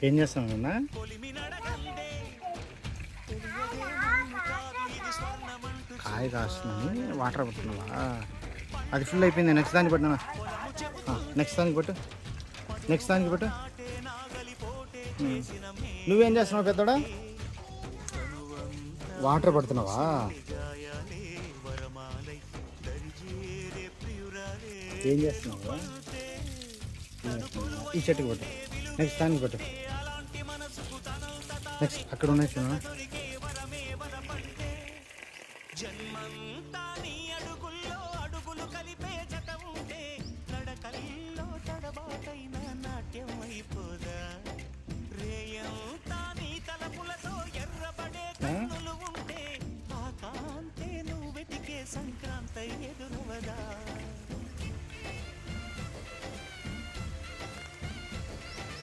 ఏం చేస్తాను అన్న? కాయ కాస్తుందని వాటర్ పడుతున్నావా? అది ఫుల్ అయిపోయింది. నెక్స్ట్ దానికి పట్టినా. నెక్స్ట్ దానికి పట్టు. నెక్స్ట్ దానికి పట్టు. నువ్వేం చేస్తున్నావు పెద్దోడా? వాటర్ పడుతున్నావా? ఏం చేస్తున్నావు? ఈ చెట్టుకి పట్టు. నెక్స్ట్ దానికి పట్టు. నెక్స్ట్ అక్కడ ఉన్నాయి చూడ.